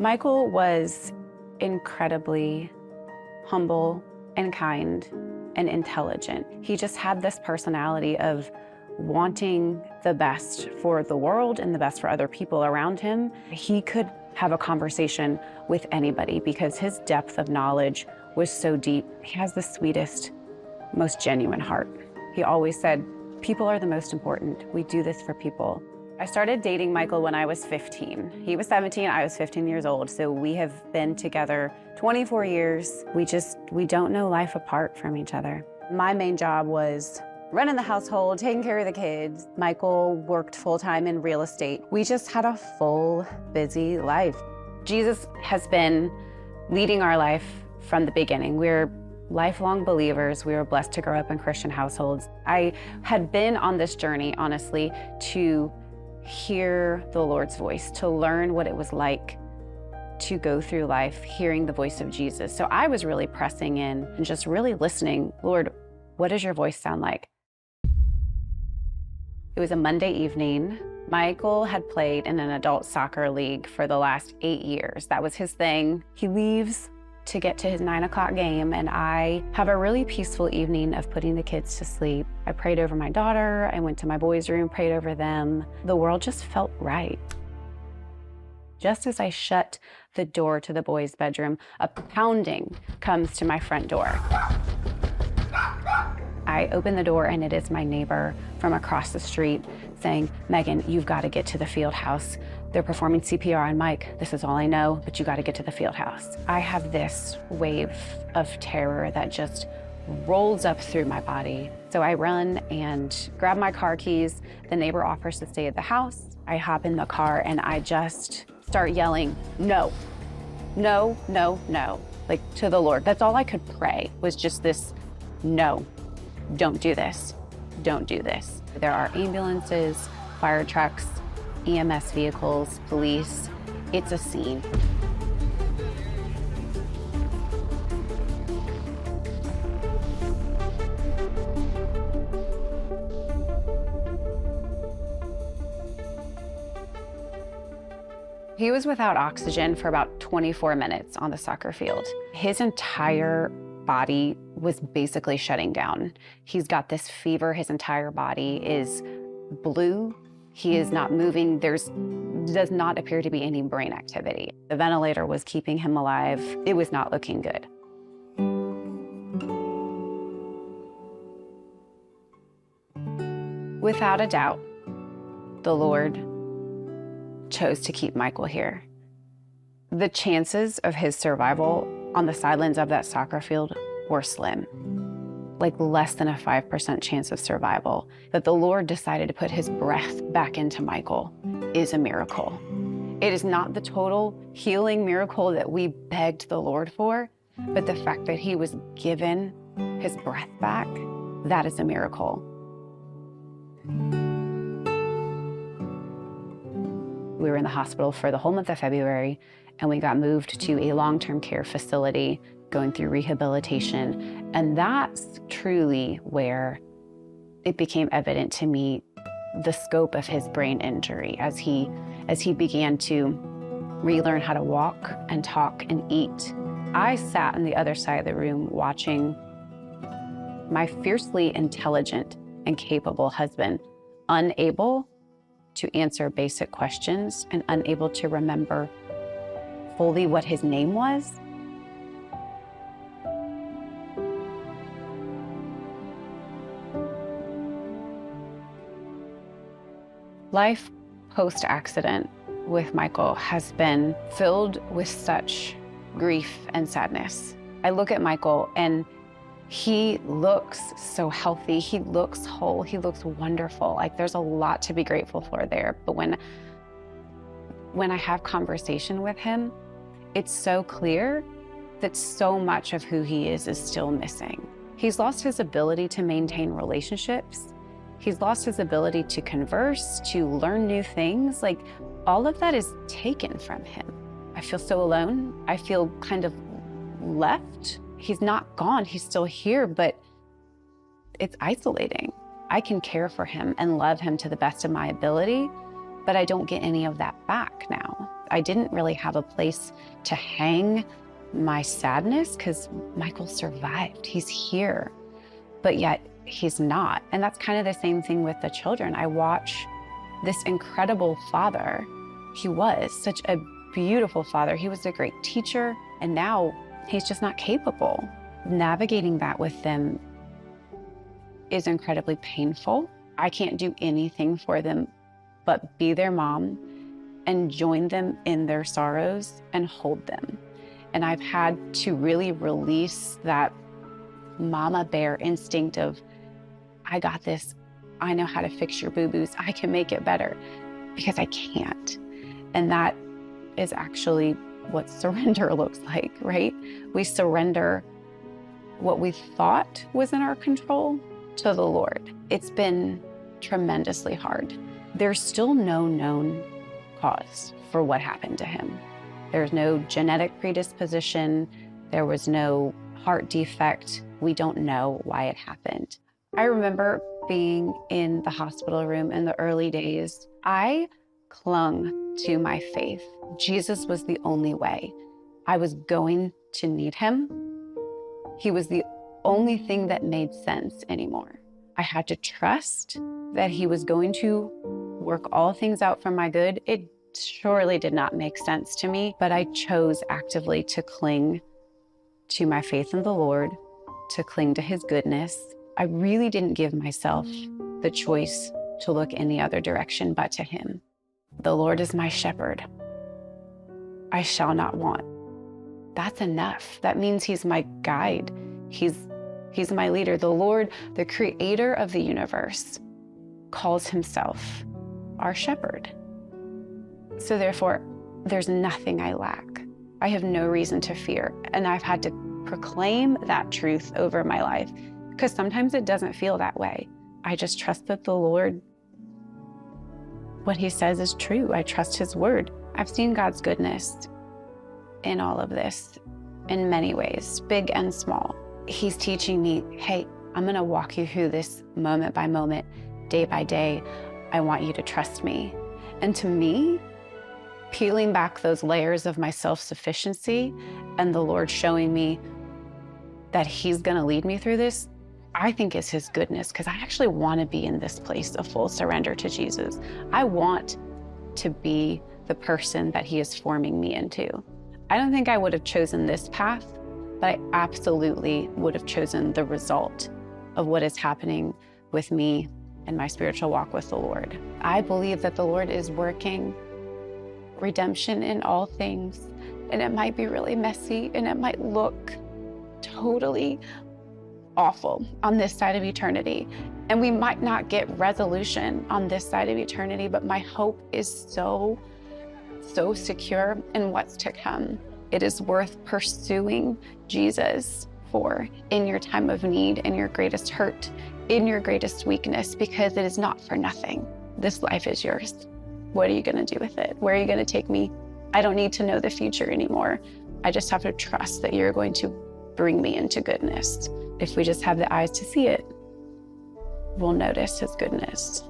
Michael was incredibly humble and kind and intelligent. He just had this personality of wanting the best for the world and the best for other people around him. He could have a conversation with anybody because his depth of knowledge was so deep. He has the sweetest, most genuine heart. He always said, people are the most important. We do this for people. I started dating Michael when I was 15. He was 17, I was 15 years old, so we have been together 24 years. We don't know life apart from each other. My main job was running the household, taking care of the kids. Michael worked full-time in real estate. We just had a full, busy life. Jesus has been leading our life from the beginning. We're lifelong believers. We were blessed to grow up in Christian households. I had been on this journey, honestly, to hear the Lord's voice, to learn what it was like to go through life hearing the voice of Jesus. So I was really pressing in and just really listening. Lord, what does your voice sound like? It was a Monday evening. Michael had played in an adult soccer league for the last 8 years. That was his thing. He leaves to get to his 9 o'clock game, and I have a really peaceful evening of putting the kids to sleep. I prayed over my daughter. I went to my boys' room, prayed over them. The world just felt right. Just as I shut the door to the boys' bedroom, a pounding comes to my front door. I open the door, and it is my neighbor from across the street saying, Megan, you've got to get to the field house. They're performing CPR on Mike. This is all I know, but you got to get to the field house. I have this wave of terror that just rolls up through my body. So I run and grab my car keys. The neighbor offers to stay at the house. I hop in the car and I just start yelling, no, no, no, no, like to the Lord. That's all I could pray was just this, no, don't do this, don't do this. There are ambulances, fire trucks, EMS vehicles, police. It's a scene. He was without oxygen for about 24 minutes on the soccer field. His entire body was basically shutting down. He's got this fever. His entire body is blue. He is not moving. Does not appear to be any brain activity. The ventilator was keeping him alive. It was not looking good. Without a doubt, the Lord chose to keep Michael here. The chances of his survival on the sidelines of that soccer field were slim, like less than a 5% chance of survival. That the Lord decided to put his breath back into Michael is a miracle. It is not the total healing miracle that we begged the Lord for, but the fact that he was given his breath back, that is a miracle. We were in the hospital for the whole month of February, and we got moved to a long-term care facility, going through rehabilitation. And that's truly where it became evident to me the scope of his brain injury as he began to relearn how to walk and talk and eat. I sat on the other side of the room watching my fiercely intelligent and capable husband unable to answer basic questions and unable to remember fully what his name was. Life post-accident with Michael has been filled with such grief and sadness. I look at Michael and he looks so healthy, he looks whole, he looks wonderful. Like there's a lot to be grateful for there. But when I have conversation with him, it's so clear that so much of who he is still missing. He's lost his ability to maintain relationships. He's lost his ability to converse, to learn new things. Like all of that is taken from him. I feel so alone. I feel kind of left. He's not gone, he's still here, but it's isolating. I can care for him and love him to the best of my ability, but I don't get any of that back now. I didn't really have a place to hang my sadness because Michael survived. He's here, but yet he's not. And that's kind of the same thing with the children. I watch this incredible father. He was such a beautiful father. He was a great teacher, and now he's just not capable. Navigating that with them is incredibly painful. I can't do anything for them but be their mom and join them in their sorrows and hold them. And I've had to really release that mama bear instinct of, I got this. I know how to fix your boo-boos. I can make it better, because I can't. And that is actually what surrender looks like, right? We surrender what we thought was in our control to the Lord. It's been tremendously hard. There's still no known cause for what happened to him. There's no genetic predisposition. There was no heart defect. We don't know why it happened. I remember being in the hospital room in the early days. I clung to my faith. Jesus was the only way. I was going to need him. He was the only thing that made sense anymore. I had to trust that he was going to work all things out for my good. It surely did not make sense to me, but I chose actively to cling to my faith in the Lord, to cling to his goodness. I really didn't give myself the choice to look any other direction but to him. The Lord is my shepherd. I shall not want. That's enough. That means he's my guide. He's my leader. The Lord, the creator of the universe, calls himself our shepherd. So therefore, there's nothing I lack. I have no reason to fear. And I've had to proclaim that truth over my life, because sometimes it doesn't feel that way. I just trust that the Lord, what he says is true. I trust his word. I've seen God's goodness in all of this in many ways, big and small. He's teaching me, hey, I'm gonna walk you through this moment by moment, day by day. I want you to trust me. And to me, peeling back those layers of my self-sufficiency and the Lord showing me that he's gonna lead me through this, I think is his goodness, because I actually want to be in this place of full surrender to Jesus. I want to be the person that he is forming me into. I don't think I would have chosen this path, but I absolutely would have chosen the result of what is happening with me and my spiritual walk with the Lord. I believe that the Lord is working redemption in all things, and it might be really messy and it might look totally awful on this side of eternity. And we might not get resolution on this side of eternity, but my hope is so secure in what's to come. It is worth pursuing Jesus for in your time of need, in your greatest hurt, in your greatest weakness, because it is not for nothing. This life is yours. What are you going to do with it? Where are you going to take me? I don't need to know the future anymore. I just have to trust that you're going to bring me into goodness. If we just have the eyes to see it, we'll notice his goodness.